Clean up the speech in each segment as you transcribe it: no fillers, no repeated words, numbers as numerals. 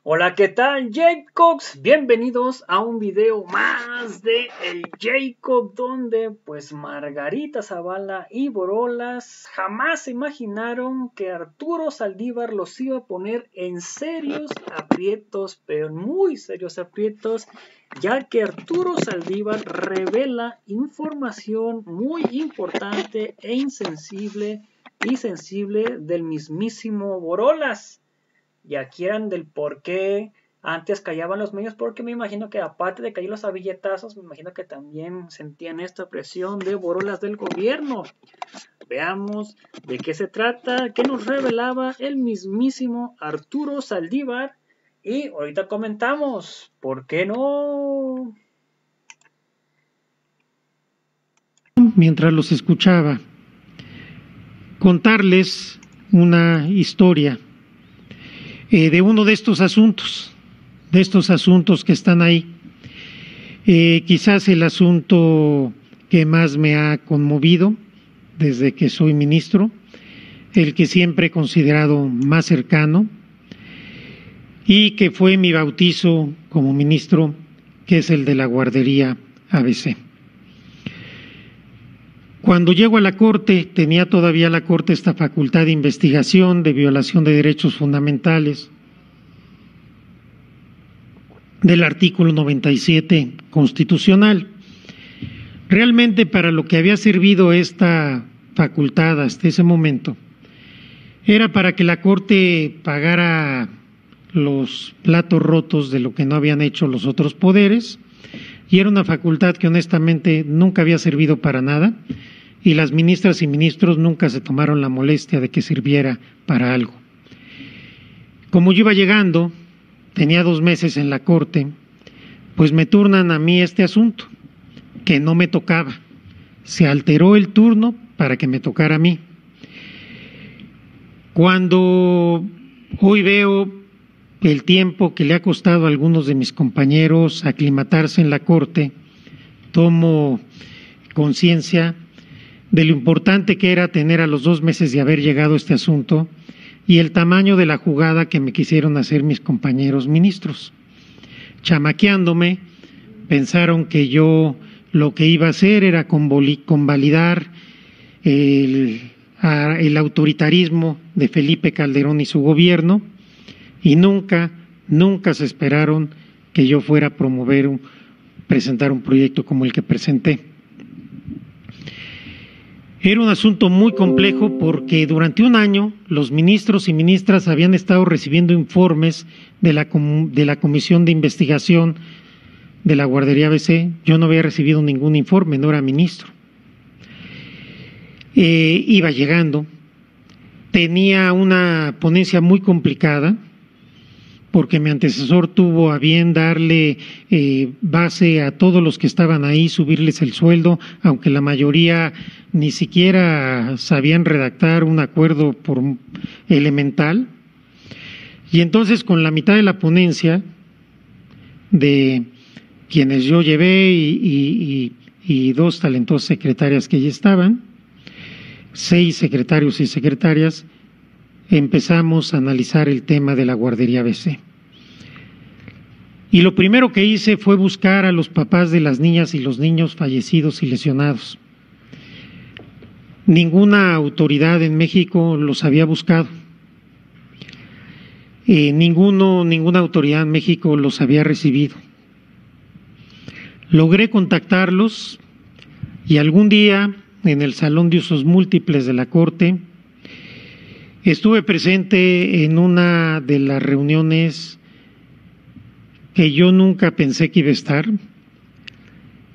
Hola, ¿qué tal, Jacobs? Bienvenidos a un video más de El Jacob, donde pues Margarita Zavala y Borolas jamás se imaginaron que Arturo Saldívar los iba a poner en serios aprietos, pero en muy serios aprietos, ya que Arturo Saldívar revela información muy importante e insensible y sensible del mismísimo Borolas. Y aquí eran del por qué antes callaban los medios, porque me imagino que aparte de caer los billetazos, me imagino que también sentían esta presión de Borolas del gobierno. Veamos de qué se trata, qué nos revelaba el mismísimo Arturo Saldívar. Y ahorita comentamos, ¿por qué no? Mientras los escuchaba, contarles una historia de uno de estos asuntos que están ahí. Quizás el asunto que más me ha conmovido desde que soy ministro, el que siempre he considerado más cercano y que fue mi bautizo como ministro, que es el de la guardería ABC. Cuando llego a la Corte, tenía todavía la Corte esta facultad de investigación de violación de derechos fundamentales del artículo 97 constitucional. Realmente para lo que había servido esta facultad hasta ese momento era para que la Corte pagara los platos rotos de lo que no habían hecho los otros poderes, y era una facultad que honestamente nunca había servido para nada, y las ministras y ministros nunca se tomaron la molestia de que sirviera para algo. Como yo iba llegando, tenía 2 meses en la Corte, pues me turnan a mí este asunto, que no me tocaba. Se alteró el turno para que me tocara a mí. Cuando hoy veo el tiempo que le ha costado a algunos de mis compañeros aclimatarse en la Corte, tomo conciencia de lo importante que era tener a los 2 meses de haber llegado este asunto y el tamaño de la jugada que me quisieron hacer mis compañeros ministros. Chamaqueándome, pensaron que yo lo que iba a hacer era convalidar el autoritarismo de Felipe Calderón y su gobierno, y nunca se esperaron que yo fuera a presentar un proyecto como el que presenté. Era un asunto muy complejo porque durante un año los ministros y ministras habían estado recibiendo informes de la Comisión de Investigación de la Guardería ABC. Yo no había recibido ningún informe, no era ministro. Iba llegando, tenía una ponencia muy complicada porque mi antecesor tuvo a bien darle base a todos los que estaban ahí, subirles el sueldo, aunque la mayoría ni siquiera sabían redactar un acuerdo elemental. Y entonces, con la mitad de la ponencia de quienes yo llevé y 2 talentosas secretarias que allí estaban, 6 secretarios y secretarias, empezamos a analizar el tema de la guardería ABC. Y lo primero que hice fue buscar a los papás de las niñas y los niños fallecidos y lesionados. Ninguna autoridad en México los había buscado. Ninguna autoridad en México los había recibido. Logré contactarlos y algún día en el Salón de Usos Múltiples de la Corte estuve presente en una de las reuniones que yo nunca pensé que iba a estar,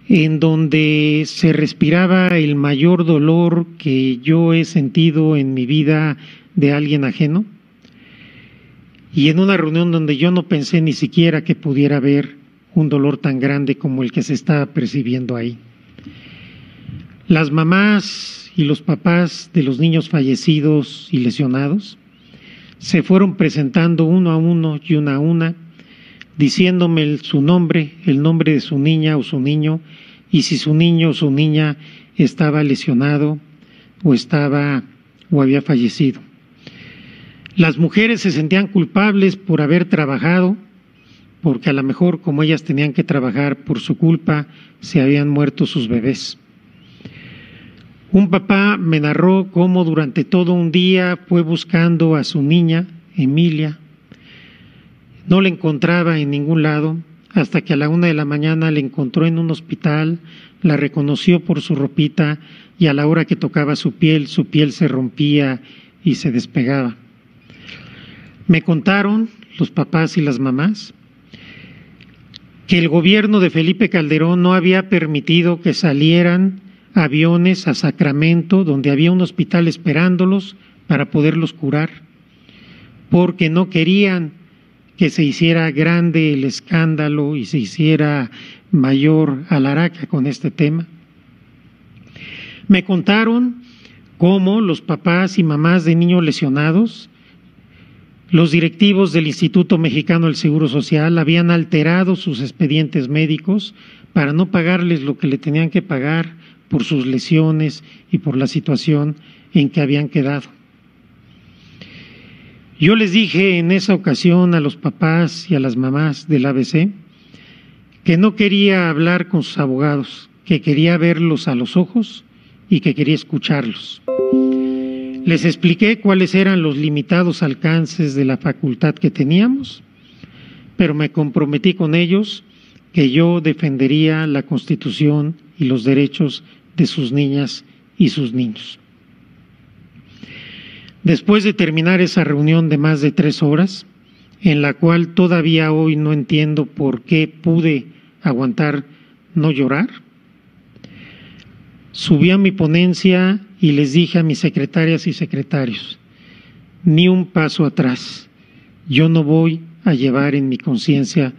en donde se respiraba el mayor dolor que yo he sentido en mi vida de alguien ajeno, y en una reunión donde yo no pensé ni siquiera que pudiera haber un dolor tan grande como el que se estaba percibiendo ahí. Las mamás y los papás de los niños fallecidos y lesionados se fueron presentando uno a uno y una a una, diciéndome su nombre, el nombre de su niña o su niño, y si su niño o su niña estaba lesionado o había fallecido. Las mujeres se sentían culpables por haber trabajado, porque a lo mejor como ellas tenían que trabajar por su culpa, se habían muerto sus bebés. Un papá me narró cómo durante todo un día fue buscando a su niña, Emilia. No la encontraba en ningún lado, hasta que a la 1 de la mañana la encontró en un hospital, la reconoció por su ropita y a la hora que tocaba su piel se rompía y se despegaba. Me contaron los papás y las mamás que el gobierno de Felipe Calderón no había permitido que salieran aviones a Sacramento, donde había un hospital esperándolos para poderlos curar, porque no querían que se hiciera grande el escándalo y se hiciera mayor alaraca con este tema. Me contaron cómo los papás y mamás de niños lesionados, los directivos del Instituto Mexicano del Seguro Social habían alterado sus expedientes médicos para no pagarles lo que le tenían que pagar por sus lesiones y por la situación en que habían quedado. Yo les dije en esa ocasión a los papás y a las mamás del ABC que no quería hablar con sus abogados, que quería verlos a los ojos y que quería escucharlos. Les expliqué cuáles eran los limitados alcances de la facultad que teníamos, pero me comprometí con ellos que yo defendería la Constitución y los derechos de sus niñas y sus niños. Después de terminar esa reunión de más de 3 horas, en la cual todavía hoy no entiendo por qué pude aguantar no llorar, subí a mi ponencia y les dije a mis secretarias y secretarios, ni un paso atrás, yo no voy a llevar en mi conciencia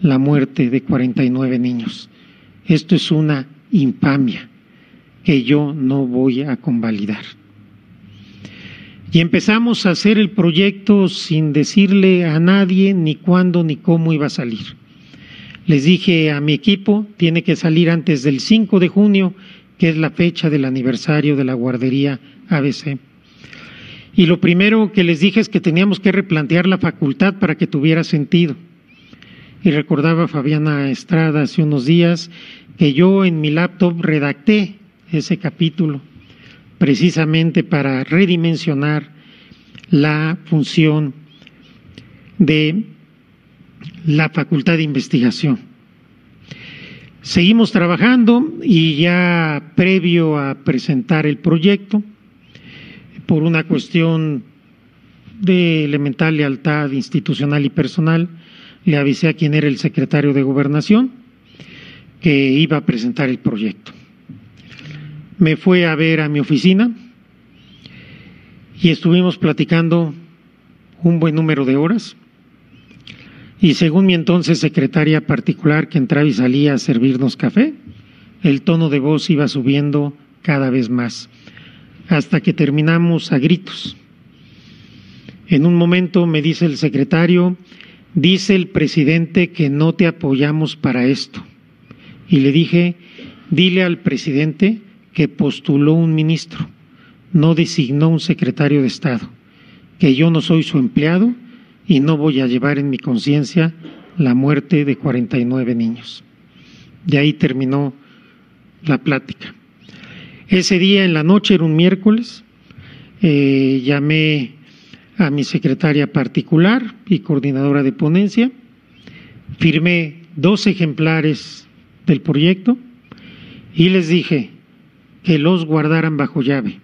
la muerte de 49 niños. Esto es una infamia que yo no voy a convalidar. Y empezamos a hacer el proyecto sin decirle a nadie ni cuándo ni cómo iba a salir. Les dije a mi equipo, tiene que salir antes del 5 de junio, que es la fecha del aniversario de la guardería ABC. Y lo primero que les dije es que teníamos que replantear la facultad para que tuviera sentido. Y recordaba a Fabiana Estrada hace unos días que yo en mi laptop redacté ese capítulo precisamente para redimensionar la función de la Facultad de Investigación. Seguimos trabajando y ya previo a presentar el proyecto, por una cuestión de elemental lealtad institucional y personal, le avisé a quien era el secretario de Gobernación que iba a presentar el proyecto. Me fue a ver a mi oficina y estuvimos platicando un buen número de horas. Y según mi entonces secretaria particular, que entraba y salía a servirnos café, el tono de voz iba subiendo cada vez más, hasta que terminamos a gritos. En un momento me dice el secretario, dice el presidente que no te apoyamos para esto. Y le dije, dile al presidente que postuló un ministro, no designó un secretario de Estado, que yo no soy su empleado y no voy a llevar en mi conciencia la muerte de 49 niños. De ahí terminó la plática. Ese día en la noche, era un miércoles, llamé a mi secretaria particular y coordinadora de ponencia, firmé 2 ejemplares del proyecto y les dije que los guardaran bajo llave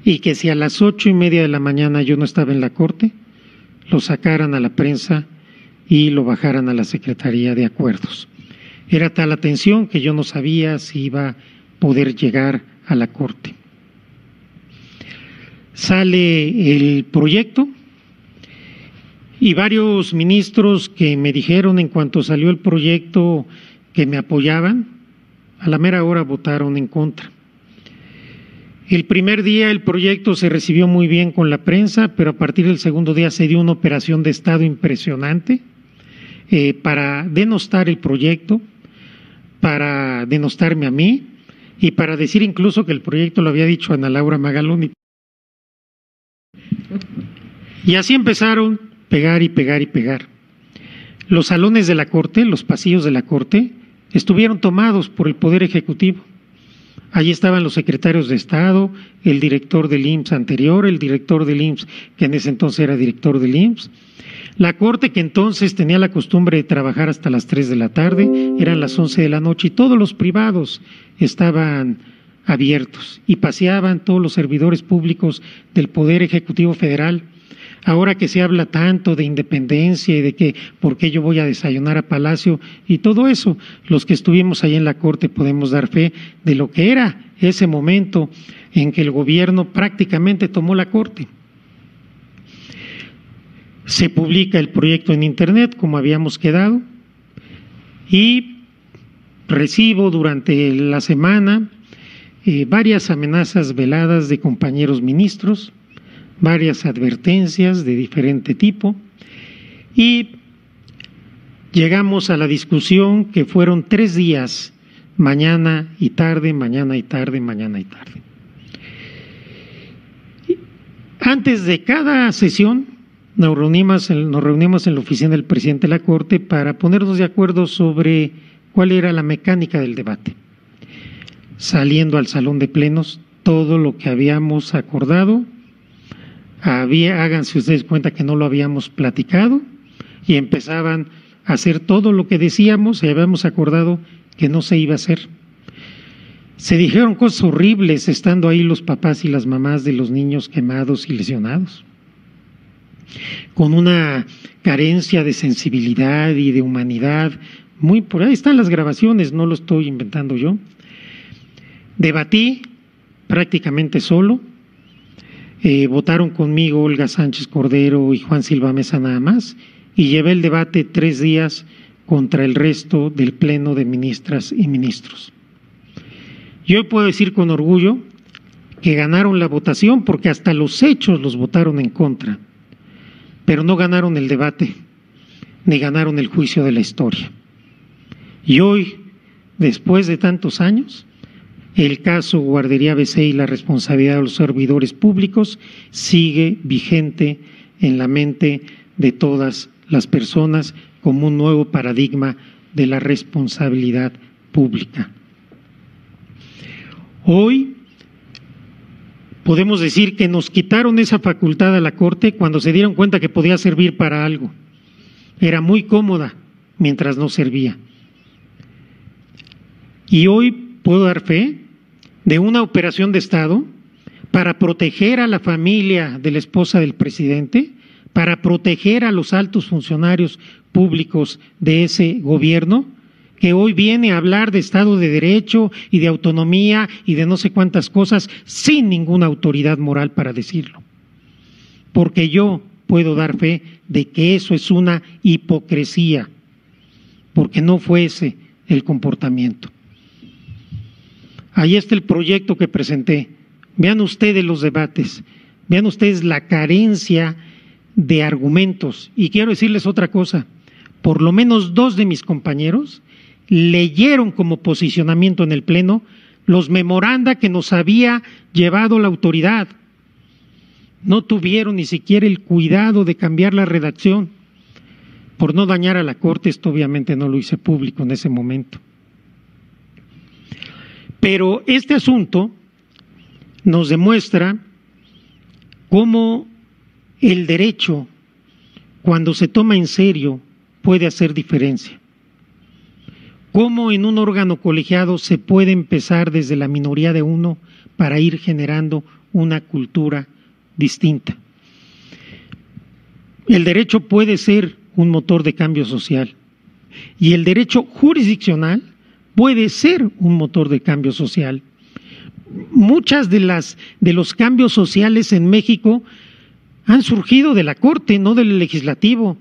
y que si a las 8:30 de la mañana yo no estaba en la corte, lo sacaran a la prensa y lo bajaran a la Secretaría de Acuerdos. Era tal la tensión que yo no sabía si iba a poder llegar a la corte. Sale el proyecto y varios ministros que me dijeron en cuanto salió el proyecto que me apoyaban, a la mera hora votaron en contra. El primer día el proyecto se recibió muy bien con la prensa, pero a partir del segundo día se dio una operación de Estado impresionante para denostar el proyecto, para denostarme a mí y para decir incluso que el proyecto lo había dicho Ana Laura Magaloni. Y así empezaron pegar y pegar y pegar. Los salones de la Corte, los pasillos de la Corte, estuvieron tomados por el Poder Ejecutivo. Allí estaban los secretarios de Estado, el director del IMSS anterior, el director del IMSS que en ese entonces era director del IMSS. La Corte, que entonces tenía la costumbre de trabajar hasta las 3 de la tarde, eran las 11 de la noche y todos los privados estaban abiertos y paseaban todos los servidores públicos del Poder Ejecutivo Federal. Ahora que se habla tanto de independencia y de que por qué yo voy a desayunar a Palacio y todo eso, los que estuvimos ahí en la Corte podemos dar fe de lo que era ese momento en que el gobierno prácticamente tomó la Corte. Se publica el proyecto en Internet, como habíamos quedado, y recibo durante la semana varias amenazas veladas de compañeros ministros, varias advertencias de diferente tipo, y llegamos a la discusión que fueron 3 días, mañana y tarde, mañana y tarde, mañana y tarde. Antes de cada sesión nos reunimos en la oficina del presidente de la Corte para ponernos de acuerdo sobre cuál era la mecánica del debate. Saliendo al salón de plenos, todo lo que habíamos acordado, háganse ustedes cuenta que no lo habíamos platicado, y empezaban a hacer todo lo que decíamos y habíamos acordado que no se iba a hacer. Se dijeron cosas horribles estando ahí los papás y las mamás de los niños quemados y lesionados, con una carencia de sensibilidad y de humanidad muy por ahí están las grabaciones, no lo estoy inventando yo. Debatí prácticamente solo, votaron conmigo Olga Sánchez Cordero y Juan Silva Mesa nada más, y llevé el debate 3 días contra el resto del pleno de ministras y ministros. Yo puedo decir con orgullo que ganaron la votación porque hasta los hechos los votaron en contra, pero no ganaron el debate, ni ganaron el juicio de la historia. Y hoy, después de tantos años, el caso Guardería ABC y la responsabilidad de los servidores públicos sigue vigente en la mente de todas las personas como un nuevo paradigma de la responsabilidad pública. Hoy podemos decir que nos quitaron esa facultad a la Corte cuando se dieron cuenta que podía servir para algo. Era muy cómoda mientras no servía. Y hoy puedo dar fe de una operación de Estado para proteger a la familia de la esposa del presidente, para proteger a los altos funcionarios públicos de ese gobierno, que hoy viene a hablar de Estado de Derecho y de autonomía y de no sé cuántas cosas sin ninguna autoridad moral para decirlo. Porque yo puedo dar fe de que eso es una hipocresía, porque no fue ese el comportamiento. Ahí está el proyecto que presenté. Vean ustedes los debates, vean ustedes la carencia de argumentos. Y quiero decirles otra cosa, por lo menos 2 de mis compañeros leyeron como posicionamiento en el Pleno los memoranda que nos había llevado la autoridad. No tuvieron ni siquiera el cuidado de cambiar la redacción. Por no dañar a la Corte, esto obviamente no lo hice público en ese momento. Pero este asunto nos demuestra cómo el derecho, cuando se toma en serio, puede hacer diferencia. Cómo en un órgano colegiado se puede empezar desde la minoría de uno para ir generando una cultura distinta. El derecho puede ser un motor de cambio social y el derecho jurisdiccional puede ser un motor de cambio social. Muchas de los cambios sociales en México han surgido de la Corte, no del legislativo.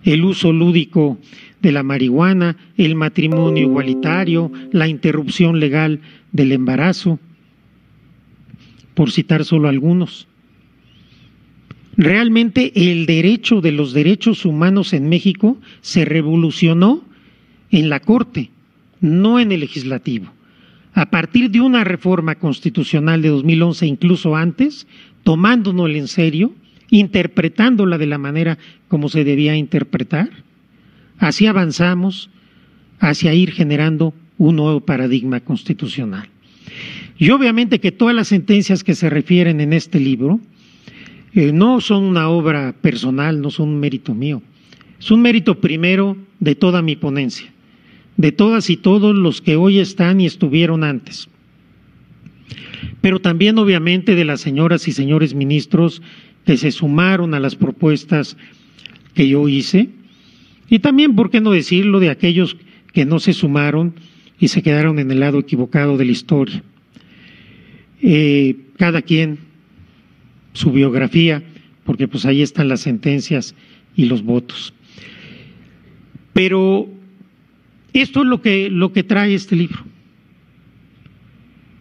El uso lúdico de la marihuana, el matrimonio igualitario, la interrupción legal del embarazo, por citar solo algunos. Realmente el derecho de los derechos humanos en México se revolucionó en la Corte, no en el legislativo. A partir de una reforma constitucional de 2011, incluso antes, tomándonos en serio interpretándola de la manera como se debía interpretar. Así avanzamos hacia ir generando un nuevo paradigma constitucional. Y obviamente que todas las sentencias que se refieren en este libro no son una obra personal, no son un mérito mío. Es un mérito primero de toda mi ponencia, de todas y todos los que hoy están y estuvieron antes. Pero también obviamente de las señoras y señores ministros que se sumaron a las propuestas que yo hice, y también, ¿por qué no decirlo?, de aquellos que no se sumaron y se quedaron en el lado equivocado de la historia. Cada quien su biografía, porque pues ahí están las sentencias y los votos. Pero esto es lo que trae este libro.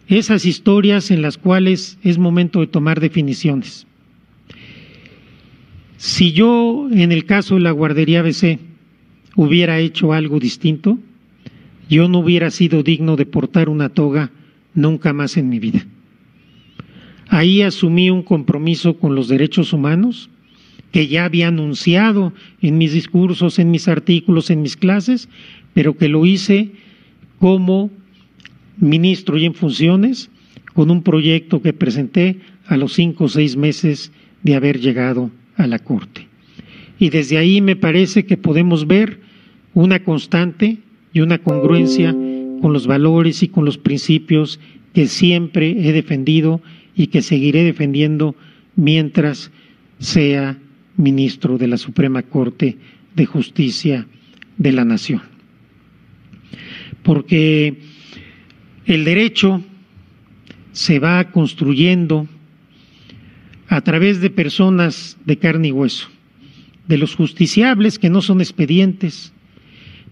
Esas historias en las cuales es momento de tomar definiciones. Si yo, en el caso de la guardería ABC, hubiera hecho algo distinto, yo no hubiera sido digno de portar una toga nunca más en mi vida. Ahí asumí un compromiso con los derechos humanos que ya había anunciado en mis discursos, en mis artículos, en mis clases, pero que lo hice como ministro y en funciones, con un proyecto que presenté a los 5 o 6 meses de haber llegado a la Corte. Y desde ahí me parece que podemos ver una constante y una congruencia con los valores y con los principios que siempre he defendido y que seguiré defendiendo mientras sea ministro de la Suprema Corte de Justicia de la Nación. Porque el derecho se va construyendo a través de personas de carne y hueso, de los justiciables que no son expedientes,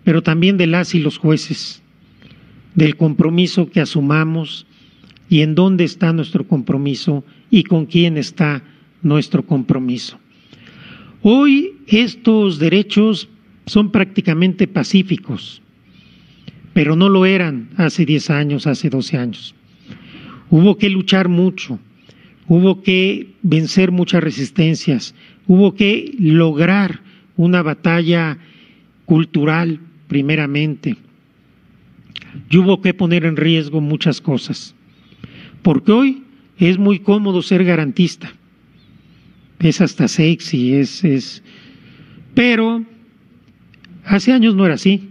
pero también de las y los jueces, del compromiso que asumamos y en dónde está nuestro compromiso y con quién está nuestro compromiso. Hoy estos derechos son prácticamente pacíficos, pero no lo eran hace 10 años, hace 12 años. Hubo que luchar mucho, hubo que vencer muchas resistencias, hubo que lograr una batalla cultural primeramente, y hubo que poner en riesgo muchas cosas, porque hoy es muy cómodo ser garantista, es hasta sexy, pero hace años no era así.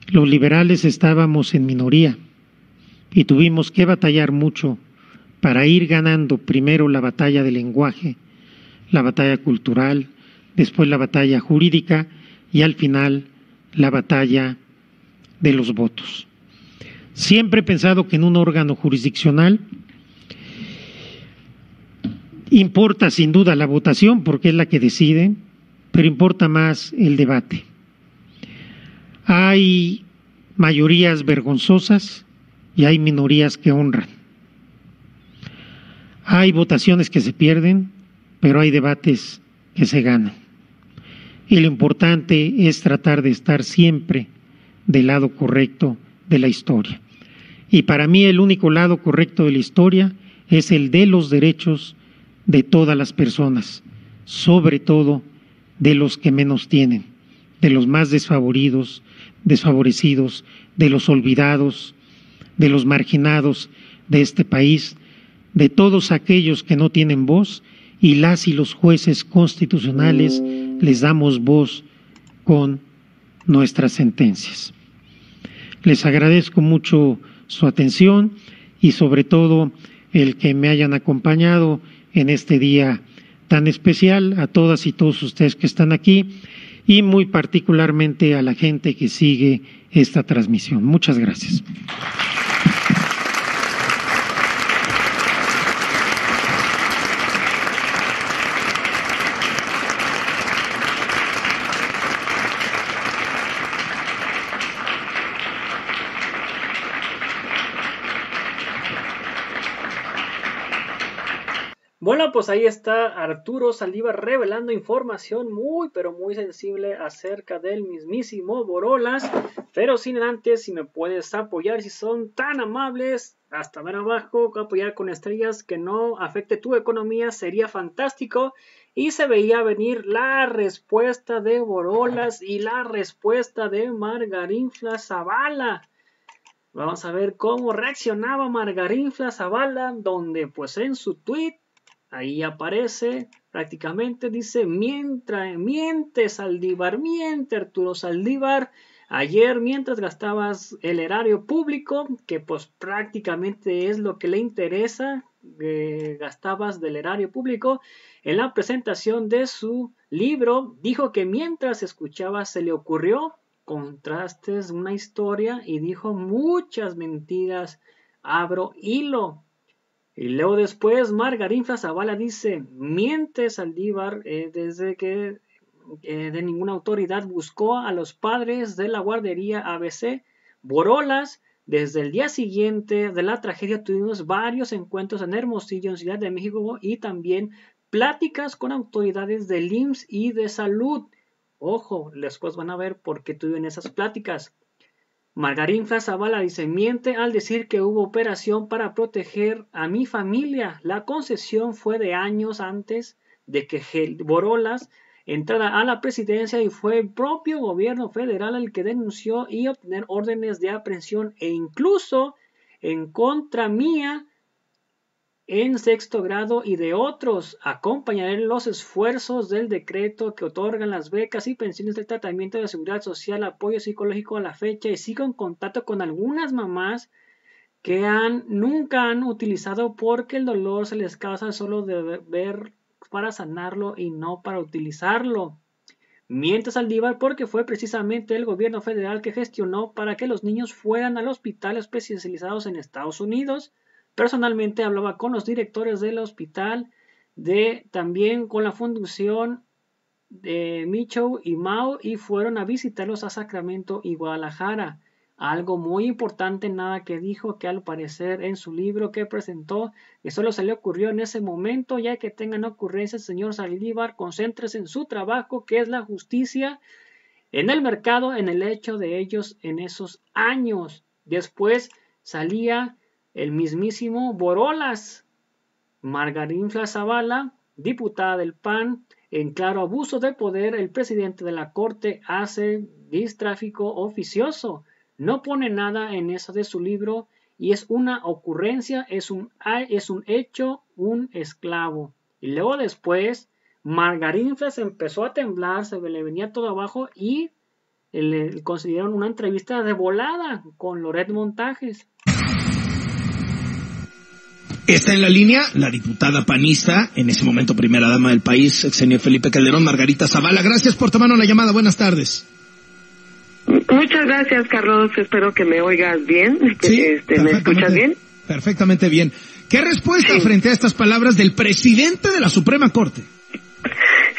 Los liberales estábamos en minoría y tuvimos que batallar mucho para ir ganando primero la batalla del lenguaje, la batalla cultural, después la batalla jurídica y al final la batalla de los votos. Siempre he pensado que en un órgano jurisdiccional importa sin duda la votación porque es la que decide, pero importa más el debate. Hay mayorías vergonzosas y hay minorías que honran. Hay votaciones que se pierden, pero hay debates que se ganan. Y lo importante es tratar de estar siempre del lado correcto de la historia. Y para mí el único lado correcto de la historia es el de los derechos de todas las personas, sobre todo de los que menos tienen, de los más desfavorecidos, de los olvidados, de los marginados de este país, de todos aquellos que no tienen voz, y las y los jueces constitucionales les damos voz con nuestras sentencias. Les agradezco mucho su atención y sobre todo el que me hayan acompañado en este día tan especial, a todas y todos ustedes que están aquí y muy particularmente a la gente que sigue esta transmisión. Muchas gracias. Bueno, pues ahí está Arturo Saldívar revelando información muy, pero muy sensible acerca del mismísimo Borolas. Pero sin antes, si me puedes apoyar, si son tan amables, hasta ver abajo, apoyar con estrellas que no afecte tu economía, sería fantástico. Y se veía venir la respuesta de Borolas y la respuesta de Margarinfla Zavala. Vamos a ver cómo reaccionaba Margarinfla Zavala, donde pues en su tweet ahí aparece, prácticamente dice, miente Saldívar, miente Arturo Saldívar, ayer mientras gastabas el erario público, que pues prácticamente es lo que le interesa, gastabas del erario público, en la presentación de su libro, dijo que mientras escuchaba se le ocurrió contrastes una historia y dijo muchas mentiras, abro hilo. Y luego después Margarinfla Zavala dice, miente Saldívar desde que de ninguna autoridad buscó a los padres de la guardería ABC. Borolas, desde el día siguiente de la tragedia tuvimos varios encuentros en Hermosillo, en Ciudad de México, y también pláticas con autoridades del IMSS y de salud. Ojo, después van a ver por qué tuvieron esas pláticas. Margarinfla Zavala dice, miente al decir que hubo operación para proteger a mi familia. La concesión fue de años antes de que Borolas entrara a la presidencia y fue el propio gobierno federal el que denunció y obtener órdenes de aprehensión e incluso en contra mía en sexto grado y de otros. Acompañaré los esfuerzos del decreto que otorgan las becas y pensiones del tratamiento de seguridad social, apoyo psicológico a la fecha, y sigo en contacto con algunas mamás que nunca han utilizado porque el dolor se les causa solo de ver para sanarlo y no para utilizarlo. Miente Saldívar porque fue precisamente el gobierno federal que gestionó para que los niños fueran al hospital especializados en Estados Unidos. Personalmente hablaba con los directores del hospital, también con la fundación de Michoud y Mao, y fueron a visitarlos a Sacramento y Guadalajara. Algo muy importante, nada que dijo, que al parecer en su libro que presentó, que solo se le ocurrió en ese momento. Ya que tengan ocurrencias, señor Saldívar, concéntrese en su trabajo, que es la justicia en el mercado, en el hecho de ellos en esos años. Después salía el mismísimo Borolas. Margarinfla Zavala, diputada del PAN, en claro abuso de poder, el presidente de la Corte hace tráfico oficioso. No pone nada en eso de su libro y es una ocurrencia, es un hecho, un esclavo. Y luego después Margarinfla se empezó a temblar, se le venía todo abajo y le concedieron una entrevista de volada con Loret Montajes. Está en la línea la diputada panista, en ese momento primera dama del país, sexenio Felipe Calderón, Margarita Zavala. Gracias por tomarnos la llamada. Buenas tardes. Muchas gracias, Carlos. Espero que me oigas bien. Sí, ¿Me escuchas bien? Perfectamente bien. ¿Qué respuesta frente a estas palabras del presidente de la Suprema Corte?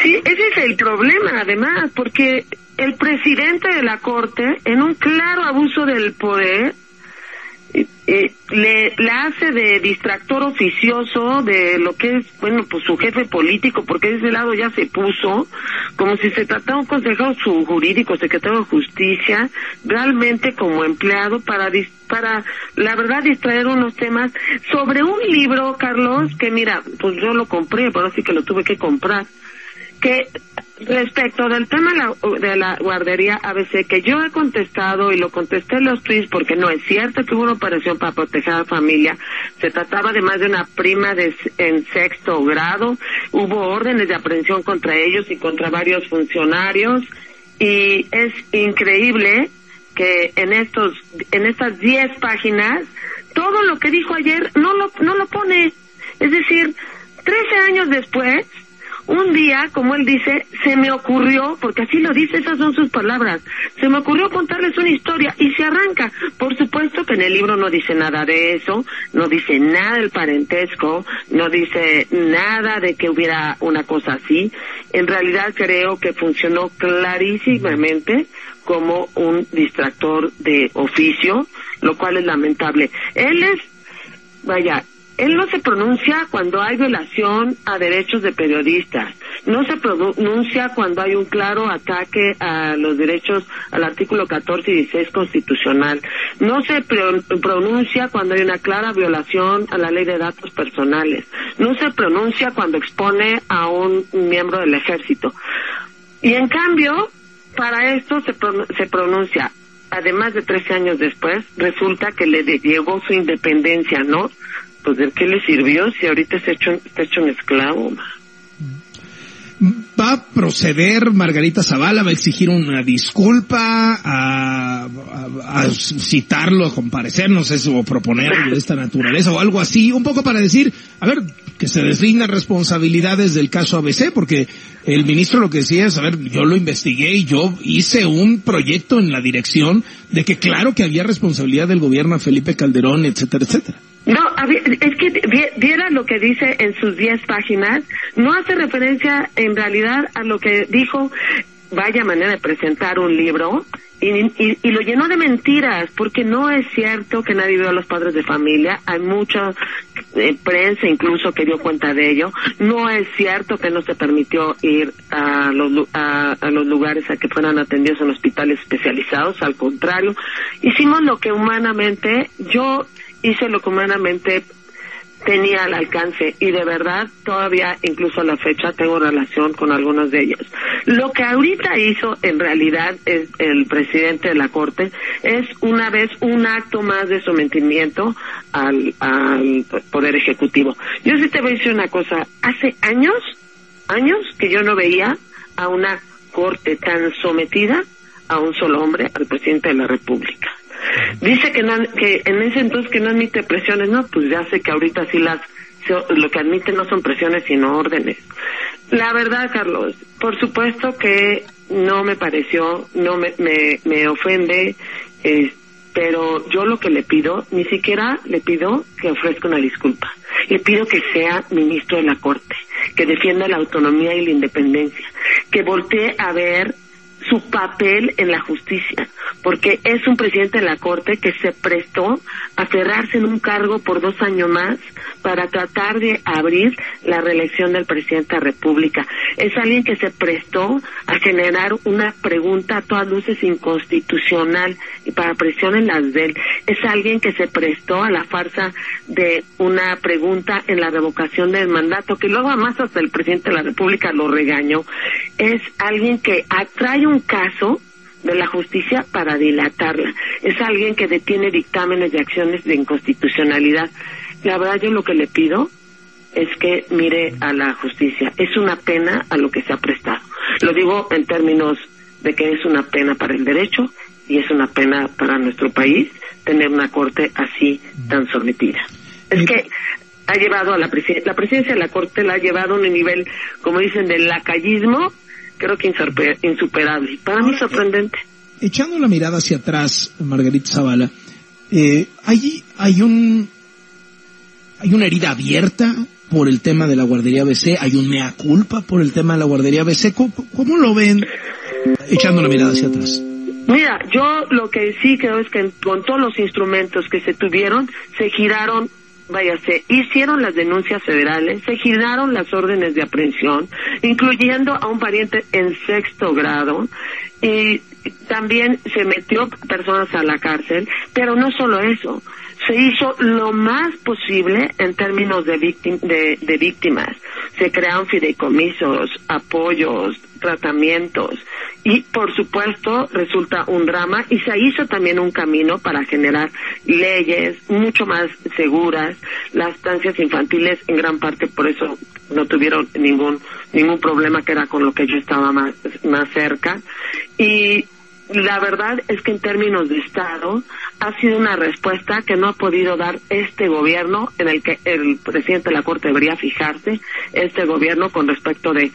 Sí, ese es el problema, además, porque el presidente de la Corte, en un claro abuso del poder, le hace de distractor oficioso de lo que es, bueno, pues su jefe político, porque de ese lado ya se puso, como si se tratara un consejero jurídico, secretario de Justicia, realmente como empleado para la verdad distraer unos temas sobre un libro, Carlos, que mira, pues yo lo compré, pero sí que lo tuve que comprar, que respecto del tema de la guardería ABC, que yo he contestado y lo contesté en los tweets, porque no es cierto que hubo una operación para proteger a la familia. Se trataba además de una prima en sexto grado, hubo órdenes de aprehensión contra ellos y contra varios funcionarios, y es increíble que en estas 10 páginas todo lo que dijo ayer no lo pone. Es decir, 13 años después, un día, como él dice, se me ocurrió, porque así lo dice, esas son sus palabras, se me ocurrió contarles una historia, y se arranca. Por supuesto que en el libro no dice nada de eso, no dice nada del parentesco, no dice nada de que hubiera una cosa así. En realidad creo que funcionó clarísimamente como un distractor de oficio, lo cual es lamentable. Él es, vaya, Él no se pronuncia cuando hay violación a derechos de periodistas, no se pronuncia cuando hay un claro ataque a los derechos, al artículo 14 y 16 constitucional, no se pronuncia cuando hay una clara violación a la ley de datos personales, no se pronuncia cuando expone a un miembro del ejército. Y en cambio, para esto se pronuncia, además de 13 años después, resulta que le llegó su independencia, ¿no? Pues ¿de qué le sirvió si ahorita está hecho un esclavo? ¿Va a proceder Margarita Zavala? ¿Va a exigir una disculpa? ¿A citarlo, a comparecer? No sé, o proponer algo de esta naturaleza o algo así, un poco para decir, a ver, que se deslindan responsabilidades del caso ABC, porque el ministro lo que decía es, a ver, yo lo investigué y yo hice un proyecto en la dirección de que claro que había responsabilidad del gobierno de Felipe Calderón, etcétera, etcétera. No, es que viera lo que dice en sus 10 páginas, no hace referencia en realidad a lo que dijo, vaya manera de presentar un libro, y lo llenó de mentiras, porque no es cierto que nadie vio a los padres de familia, hay mucha prensa incluso que dio cuenta de ello, no es cierto que no se permitió ir a los lugares a que fueran atendidos en hospitales especializados, al contrario, hicimos lo que humanamente, hice lo que humanamente tenía al alcance, y de verdad todavía incluso a la fecha tengo relación con algunos de ellos. Lo que ahorita hizo en realidad es el presidente de la Corte es una vez un acto más de sometimiento al Poder Ejecutivo. Yo sí te voy a decir una cosa, hace años que yo no veía a una Corte tan sometida a un solo hombre, al presidente de la República. Dice que en ese entonces que no admite presiones, no, pues ya sé que ahorita sí lo que admite no son presiones sino órdenes. La verdad, Carlos, por supuesto que no me pareció, no me ofende, pero yo lo que le pido, ni siquiera le pido que ofrezca una disculpa, le pido que sea ministro de la Corte, que defienda la autonomía y la independencia, que voltee a ver su papel en la justicia, porque es un presidente de la Corte que se prestó a aferrarse en un cargo por 2 años más para tratar de abrir la reelección del presidente de la República. Es alguien que se prestó a generar una pregunta a todas luces inconstitucional y para presión en las de él. Es alguien que se prestó a la farsa de una pregunta en la revocación del mandato, que luego además hasta el presidente de la República lo regañó. Es alguien que atrae un caso de la justicia para dilatarla. Es alguien que detiene dictámenes de acciones de inconstitucionalidad. La verdad, yo lo que le pido es que mire a la justicia. Es una pena a lo que se ha prestado. Lo digo en términos de que es una pena para el derecho y es una pena para nuestro país tener una Corte así tan sometida. Es que ha llevado a la presidencia de la Corte la ha llevado a un nivel, como dicen, del lacayismo, creo que insuperable. Para mí sorprendente. Echando la mirada hacia atrás, Margarita Zavala, hay una herida abierta por el tema de la guardería ABC, hay un mea culpa por el tema de la guardería ABC. ¿Cómo lo ven echando la mirada hacia atrás? Mira, yo lo que sí creo es que con todos los instrumentos que se tuvieron, se giraron, se hicieron las denuncias federales, se giraron las órdenes de aprehensión, incluyendo a un pariente en 6º grado, y también se metió personas a la cárcel, pero no solo eso, se hizo lo más posible en términos de víctimas. Se crearon fideicomisos, apoyos, tratamientos, y por supuesto resulta un drama, y se hizo también un camino para generar leyes mucho más seguras. Las estancias infantiles en gran parte por eso no tuvieron ningún problema, que era con lo que yo estaba más cerca. Y la verdad es que en términos de Estado ha sido una respuesta que no ha podido dar este gobierno, en el que el presidente de la Corte debería fijarse, este gobierno, con respecto de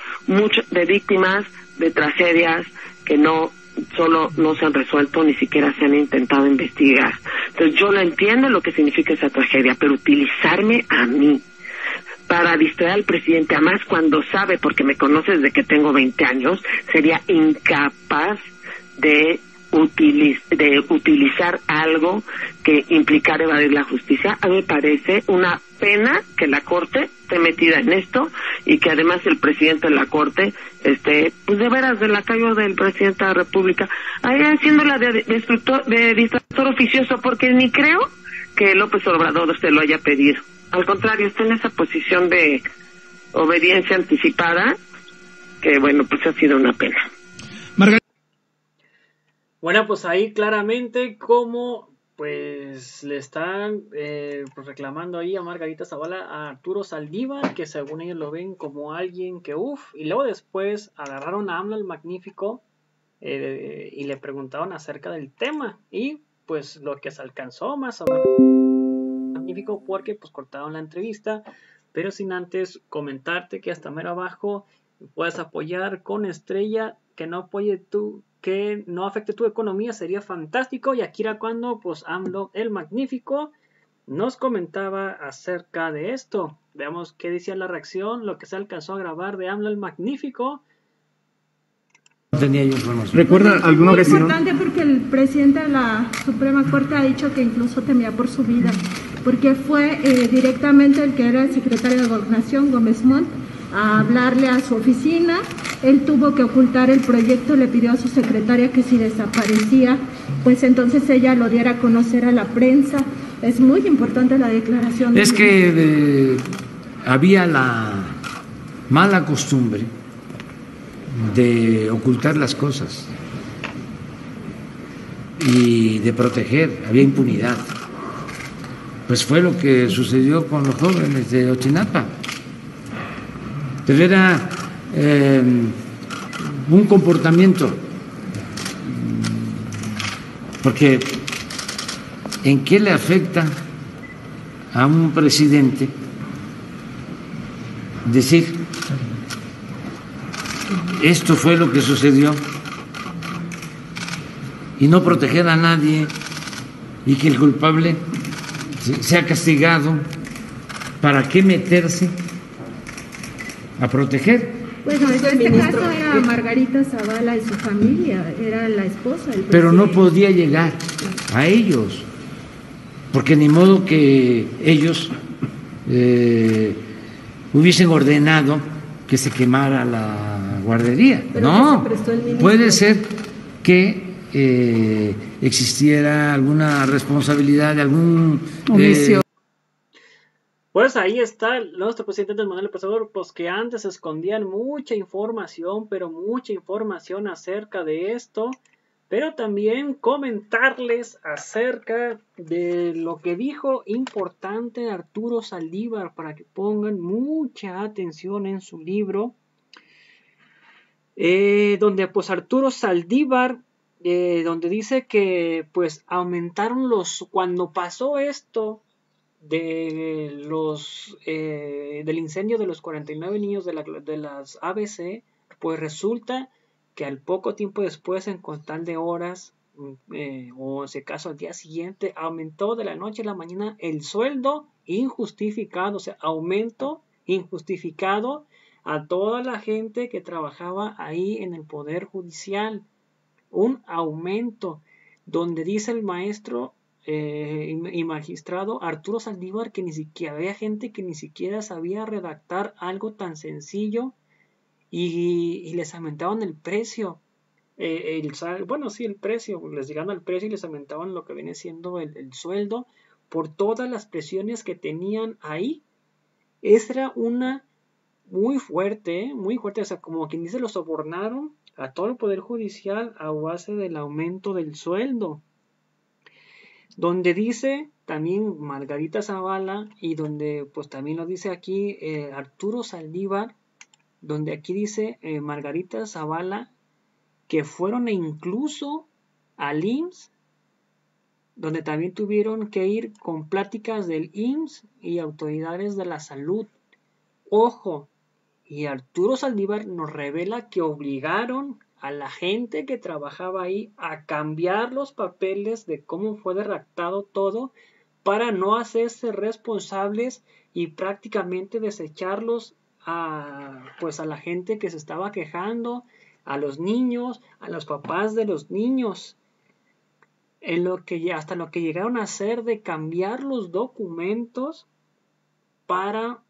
víctimas de tragedias que no solo no se han resuelto, ni siquiera se han intentado investigar. Entonces yo no entiendo lo que significa esa tragedia, pero utilizarme a mí para distraer al presidente, además cuando sabe, porque me conoce desde que tengo 20 años, sería incapaz de utilizar algo que implicara evadir la justicia. A mí me parece una pena que la Corte esté metida en esto y que además el presidente de la Corte esté, pues de veras, de lacayo del presidente de la República, ahí haciéndola de distractor oficioso, porque ni creo que López Obrador se lo haya pedido. Al contrario, está en esa posición de obediencia anticipada, que bueno, pues ha sido una pena. Bueno, pues ahí claramente como pues le están pues reclamando ahí a Margarita Zavala, a Arturo Saldívar, que según ellos lo ven como alguien que y luego después agarraron a AMLO el Magnífico y le preguntaron acerca del tema y pues lo que se alcanzó más o menos Magnífico, porque pues cortaron la entrevista, pero sin antes comentarte que hasta mero abajo puedes apoyar con estrella, que no afecte tu economía, sería fantástico. Y aquí era cuando pues AMLO el Magnífico nos comentaba acerca de esto. Veamos qué decía la reacción, lo que se alcanzó a grabar de AMLO el Magnífico. No tenía yo información. ¿Recuerda alguna vez? Es importante porque el presidente de la Suprema Corte ha dicho que incluso temía por su vida, porque fue directamente el que era el secretario de Gobernación, Gómez Montt, a hablarle a su oficina. Él tuvo que ocultar el proyecto, le pidió a su secretaria que si desaparecía, pues entonces ella lo diera a conocer a la prensa. Es muy importante la declaración. Es que había la mala costumbre de ocultar las cosas y de proteger, había impunidad. Pues fue lo que sucedió con los jóvenes de Ochinapa. Pero era un comportamiento, porque ¿en qué le afecta a un presidente decir esto fue lo que sucedió y no proteger a nadie y que el culpable sea castigado? ¿Para qué meterse a proteger? Bueno, en este caso era Margarita Zavala y su familia, era la esposa del presidente. Pero no podía llegar a ellos, porque ni modo que ellos hubiesen ordenado que se quemara la guardería. Pero no, que se prestó el ministro. Puede ser que existiera alguna responsabilidad de algún omiso. Pues ahí está nuestro presidente Andrés Manuel López Obrador, pues que antes escondían mucha información, pero mucha información acerca de esto, pero también comentarles acerca de lo que dijo importante Arturo Saldívar, para que pongan mucha atención en su libro, donde pues Arturo Saldívar, donde dice que pues aumentaron cuando pasó esto de del incendio de los 49 niños de las ABC, pues resulta que al poco tiempo después, en tal de horas, o en ese caso al día siguiente, aumentó de la noche a la mañana el sueldo injustificado, o sea, aumento injustificado a toda la gente que trabajaba ahí en el Poder Judicial. Un aumento donde dice el maestro y magistrado Arturo Saldívar que ni siquiera había gente que ni siquiera sabía redactar algo tan sencillo y les aumentaban el precio. El precio, les llegaban al precio y les aumentaban lo que viene siendo el sueldo por todas las presiones que tenían ahí. Esa era una muy fuerte, o sea, como quien dice, lo sobornaron a todo el Poder Judicial a base del aumento del sueldo. Donde dice también Margarita Zavala, y donde pues también lo dice aquí Arturo Saldívar, donde aquí dice Margarita Zavala que fueron incluso al IMSS, donde también tuvieron que ir con pláticas del IMSS y autoridades de la salud. Ojo, y Arturo Saldívar nos revela que obligaron a la gente que trabajaba ahí a cambiar los papeles de cómo fue redactado todo para no hacerse responsables y prácticamente desecharlos a la gente que se estaba quejando, a los niños, a los papás de los niños. hasta lo que llegaron a hacer de cambiar los documentos para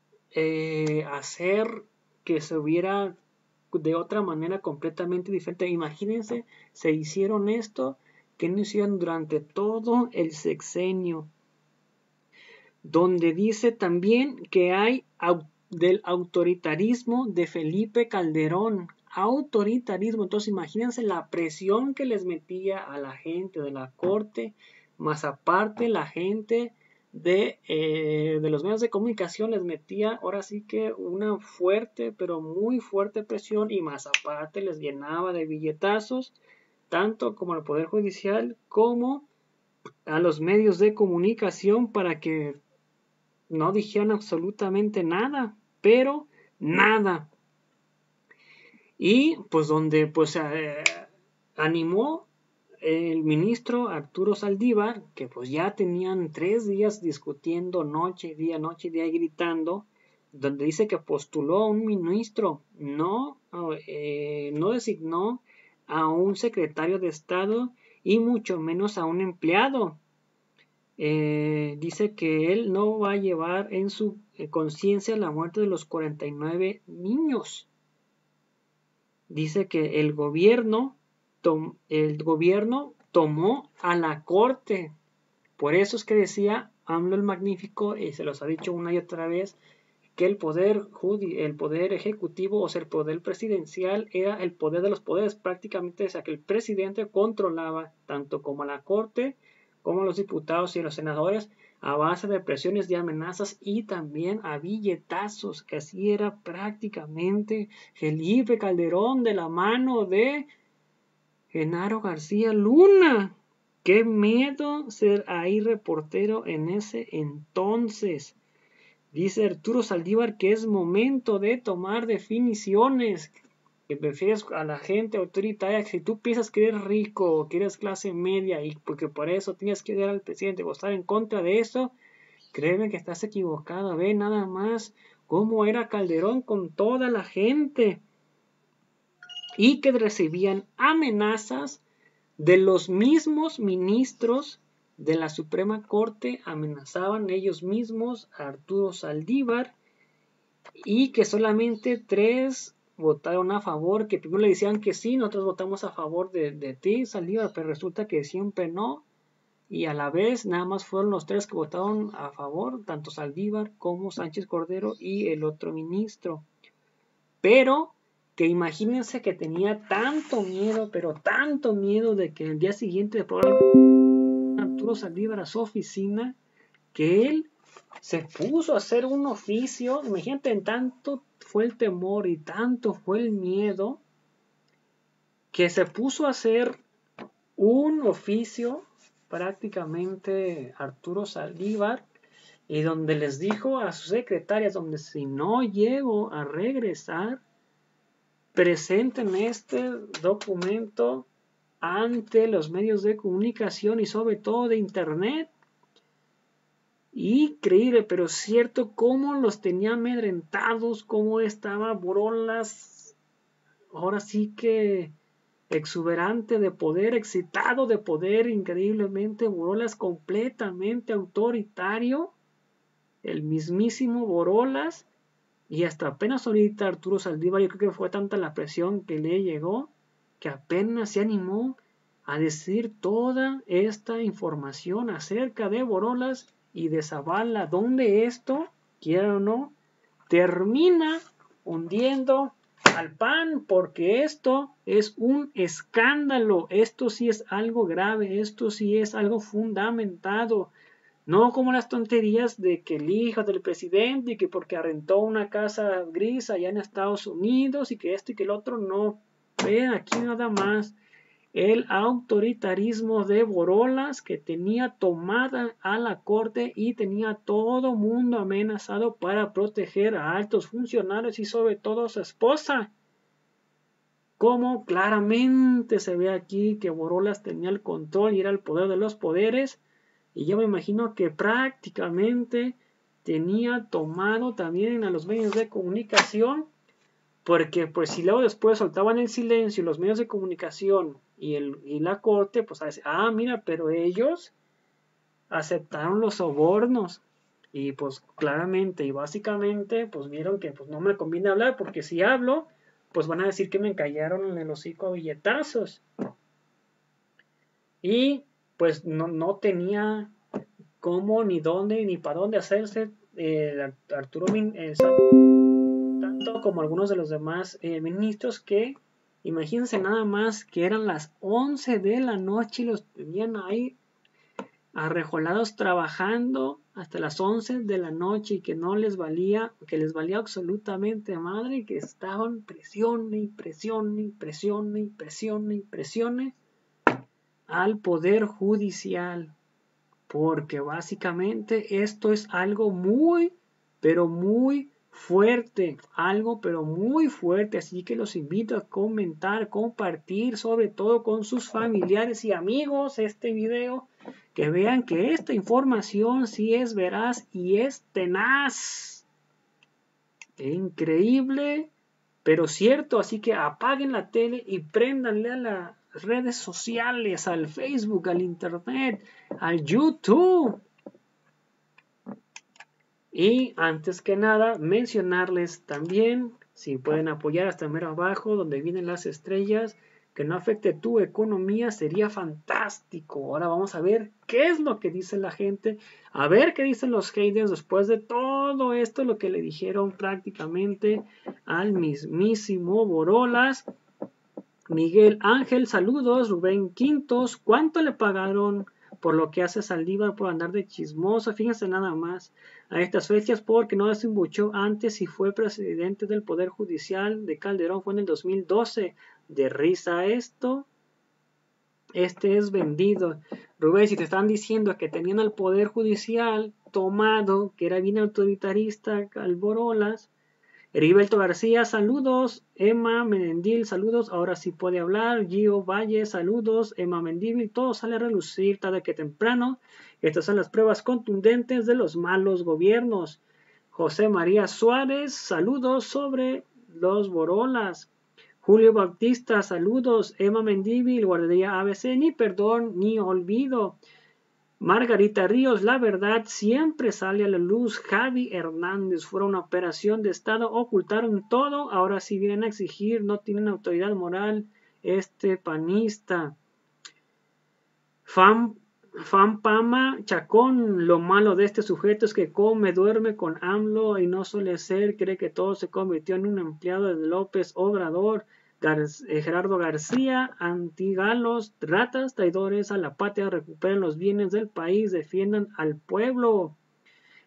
hacer que se hubiera de otra manera completamente diferente. Imagínense, se hicieron esto que no hicieron durante todo el sexenio, donde dice también que hay del autoritarismo de Felipe Calderón. Autoritarismo, entonces imagínense la presión que les metía a la gente de la corte, más aparte la gente de los medios de comunicación les metía ahora sí que una fuerte, pero muy fuerte presión, y más aparte les llenaba de billetazos, tanto como al Poder Judicial como a los medios de comunicación, para que no dijeron absolutamente nada, pero nada. Y pues donde pues animó el ministro Arturo Saldívar, que pues ya tenían 3 días discutiendo noche y día gritando, donde dice que postuló a un ministro, no designó a un secretario de Estado y mucho menos a un empleado. Dice que él no va a llevar en su conciencia la muerte de los 49 niños. Dice que el gobierno tomó a la corte. Por eso es que decía AMLO el Magnífico, y se los ha dicho una y otra vez, que el poder ejecutivo, o sea, el poder presidencial, era el poder de los poderes prácticamente, o sea, que el presidente controlaba tanto como a la corte, como a los diputados y a los senadores, a base de presiones y amenazas y también a billetazos, que así era prácticamente Felipe Calderón de la mano de Genaro García Luna. ¡Qué miedo ser ahí reportero en ese entonces! Dice Arturo Saldívar que es momento de tomar definiciones, que prefieres a la gente autoritaria, que si tú piensas que eres rico o que eres clase media y porque por eso tienes que dar al presidente o estar en contra de eso, créeme que estás equivocado. Ve nada más cómo era Calderón con toda la gente, y que recibían amenazas de los mismos ministros de la Suprema Corte, amenazaban ellos mismos a Arturo Saldívar, y que solamente 3 votaron a favor, que primero le decían que sí, nosotros votamos a favor de ti, Saldívar, pero resulta que siempre no, y a la vez nada más fueron los 3 que votaron a favor, tanto Saldívar como Sánchez Cordero y el otro ministro. Pero que imagínense que tenía tanto miedo, pero tanto miedo de que el día siguiente probablemente Arturo Saldívar a su oficina, que él se puso a hacer un oficio. Imagínate, en tanto fue el temor y tanto fue el miedo, que se puso a hacer un oficio prácticamente Arturo Saldívar, y donde les dijo a sus secretarias, donde si no llego a regresar, presenten este documento ante los medios de comunicación y sobre todo de internet. Increíble, pero cierto, cómo los tenía amedrentados, cómo estaba Borolas, ahora sí que exuberante de poder, excitado de poder, increíblemente Borolas completamente autoritario, el mismísimo Borolas. Y hasta apenas ahorita Arturo Saldívar, yo creo que fue tanta la presión que le llegó, que apenas se animó a decir toda esta información acerca de Borolas y de Zavala, donde esto, quiera o no, termina hundiendo al PAN, porque esto es un escándalo, esto sí es algo grave, esto sí es algo fundamentado. No como las tonterías de que el hijo del presidente y que porque arrendó una casa gris allá en Estados Unidos y que esto y que el otro, no. Vean aquí nada más el autoritarismo de Borolas, que tenía tomada a la corte y tenía todo mundo amenazado para proteger a altos funcionarios y sobre todo a su esposa. Como claramente se ve aquí que Borolas tenía el control y era el poder de los poderes. Y yo me imagino que prácticamente tenía tomado también a los medios de comunicación, Porque pues si luego después soltaban el silencio los medios de comunicación y la corte, pues a decir, mira, pero ellos aceptaron los sobornos. Y pues claramente y básicamente pues vieron que pues no me conviene hablar, porque si hablo pues van a decir que me encallaron en el hocico a billetazos. Y pues no tenía cómo, ni dónde, ni para dónde hacerse Arturo tanto como algunos de los demás ministros, que imagínense nada más que eran las 11 de la noche y los tenían ahí arrejolados trabajando hasta las 11 de la noche, y que no les valía, que les valía absolutamente madre, que estaban presione y presione y presione y presione y presione al Poder Judicial, porque básicamente esto es algo muy, pero muy fuerte, algo pero muy fuerte, así que los invito a comentar, compartir, sobre todo con sus familiares y amigos este video, que vean que esta información sí es veraz y es tenaz. Increíble, pero cierto, así que apaguen la tele y préndanle a las redes sociales, al Facebook, al internet, al YouTube. Y antes que nada, mencionarles también, si pueden apoyar hasta mero abajo, donde vienen las estrellas, que no afecte tu economía, sería fantástico. Ahora vamos a ver qué es lo que dice la gente, a ver qué dicen los haters después de todo esto, lo que le dijeron prácticamente al mismísimo Borolas. Miguel Ángel, saludos. Rubén Quintos, ¿cuánto le pagaron por lo que hace Saldívar por andar de chismosa? Fíjense nada más a estas fechas, porque no se embuchó antes y fue presidente del Poder Judicial de Calderón, fue en el 2012. De risa esto. Este es vendido. Rubén, si te están diciendo que tenían al Poder Judicial tomado, que era bien autoritarista, Borolas. Heriberto García, saludos. Emma Mendil, saludos. Ahora sí puede hablar. Gio Valle, saludos. Emma Mendil, todo sale a relucir tarde que temprano. Estas son las pruebas contundentes de los malos gobiernos. José María Suárez, saludos sobre los Borolas. Julio Bautista, saludos. Emma Mendívil, guardería ABC, ni perdón ni olvido. Margarita Ríos, la verdad siempre sale a la luz. Javi Hernández, fuera una operación de Estado, ocultaron todo, ahora sí vienen a exigir, no tienen autoridad moral, panista. Pama Chacón, lo malo de este sujeto es que come, duerme con AMLO y no suele ser, cree que todo se convirtió en un empleado de López Obrador. Gerardo García, antigalos, ratas, traidores a la patria, recuperen los bienes del país, defiendan al pueblo.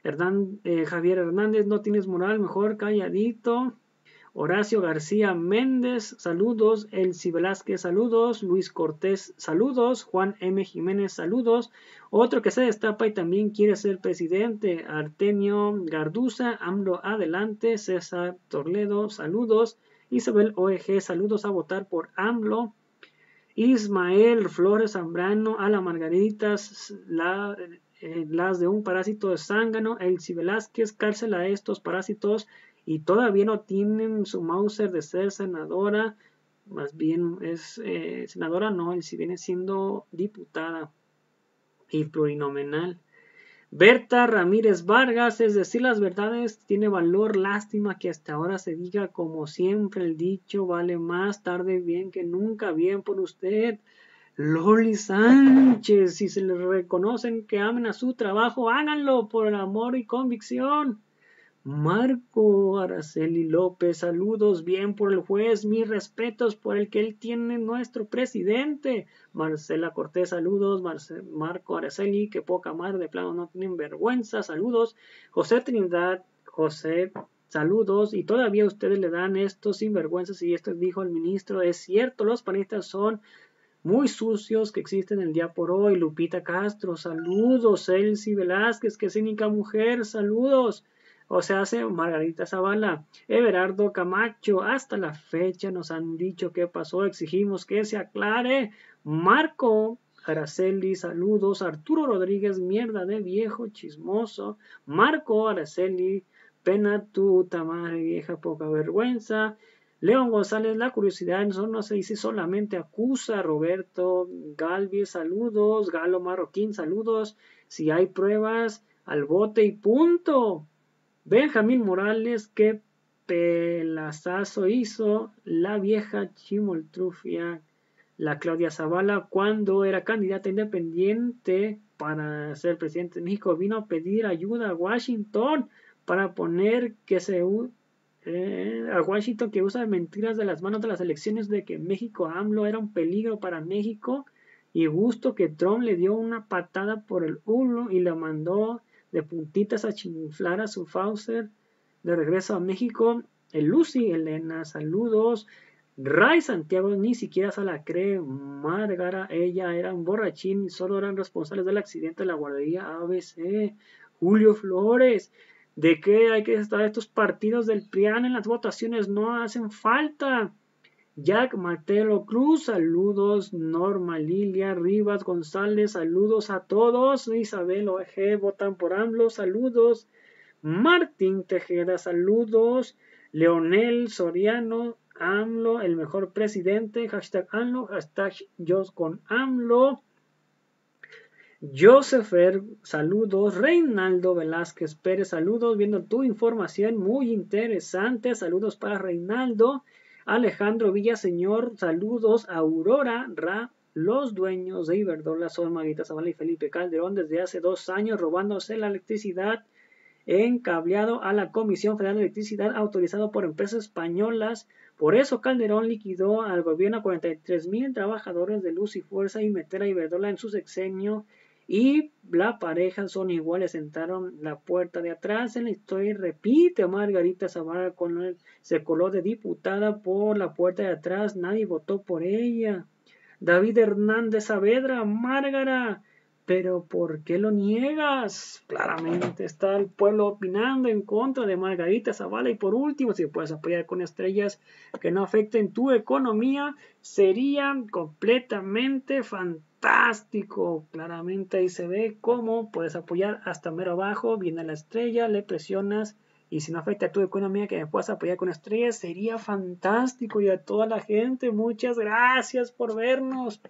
Javier Hernández, no tienes moral, mejor calladito. Horacio García Méndez, saludos. Elsie Velázquez, saludos. Luis Cortés, saludos. Juan M. Jiménez, saludos. Otro que se destapa y también quiere ser presidente, Artemio Garduza, AMLO adelante. César Torledo, saludos. Isabel OEG, saludos, a votar por AMLO. Ismael Flores Zambrano, a la Margaritas, las de un parásito de zángano. Elsie Velázquez, cárcel a estos parásitos y todavía no tienen su Mauser de ser senadora, más bien es senadora, no, Elsie viene siendo diputada y plurinominal. Berta Ramírez Vargas, es decir, las verdades tiene valor, lástima que hasta ahora se diga como siempre el dicho, vale más tarde bien que nunca, bien por usted. Loli Sánchez, si se les reconocen que amen a su trabajo, háganlo por el amor y convicción. Marco Araceli López, saludos, bien por el juez, mis respetos por el que él tiene nuestro presidente. Marcela Cortés, saludos. Marco Araceli, que poca madre, de plano no tienen vergüenza, saludos. José Trinidad, José, saludos. Y todavía ustedes le dan estos sinvergüenzas, y esto dijo el ministro, es cierto, los panistas son muy sucios que existen el día por hoy. Lupita Castro, saludos. Elsie Velázquez, que cínica mujer, saludos. O se hace Margarita Zavala. Everardo Camacho, hasta la fecha nos han dicho qué pasó, exigimos que se aclare. Marco Araceli, saludos. Arturo Rodríguez, mierda de viejo chismoso. Marco Araceli, pena tu madre vieja poca vergüenza. León González, la curiosidad no se dice solamente acusa. Roberto Galvez, saludos. Galo Marroquín, saludos. Si hay pruebas, al bote y punto. Benjamín Morales, qué pelazazo hizo la vieja Chimoltrufia, la Claudia Zavala, cuando era candidata independiente para ser presidente de México. Vino a pedir ayuda a Washington para poner a Washington, que usa mentiras de las manos de las elecciones, de que México AMLO era un peligro para México, y justo que Trump le dio una patada por el culo y le mandó de puntitas a chinflar a su Fauser de regreso a México. El Lucy Elena, saludos. Ray Santiago ni siquiera se la cree. Márgara, ella era un borrachín y solo eran responsables del accidente de la guardería ABC. Julio Flores, ¿de qué hay que estar estos partidos del PRIAN en las votaciones? No hacen falta. Jack Martelo Cruz, saludos. Norma Lilia Rivas González, saludos a todos. Isabel OG, votan por AMLO, saludos. Martín Tejeda, saludos. Leonel Soriano, AMLO, el mejor presidente. Hashtag AMLO, hashtag yo con AMLO. Josefer, saludos. Reinaldo Velázquez Pérez, saludos. Viendo tu información muy interesante. Saludos para Reinaldo. Alejandro Villaseñor, saludos. Aurora Ra, los dueños de Iberdrola son Margarita Zavala y Felipe Calderón desde hace 2 años robándose la electricidad en cableado a la Comisión Federal de Electricidad autorizado por empresas españolas. Por eso Calderón liquidó al gobierno a 43,000 trabajadores de Luz y Fuerza y meter a Iberdrola en su sexenio. Y la pareja son iguales, sentaron la puerta de atrás en la historia y repite. Margarita Zavala se coló de diputada por la puerta de atrás, nadie votó por ella. David Hernández Saavedra, Márgara, pero ¿por qué lo niegas? Claramente está el pueblo opinando en contra de Margarita Zavala. Y por último, si puedes apoyar con estrellas que no afecten tu economía, sería completamente fantástico. Claramente ahí se ve cómo puedes apoyar hasta mero abajo. Viene la estrella, le presionas. Y si no afecta a tu economía, que me puedas apoyar con estrellas, sería fantástico. Y a toda la gente, muchas gracias por vernos.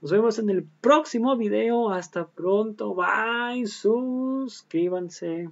Nos vemos en el próximo video. Hasta pronto. Bye. Suscríbanse.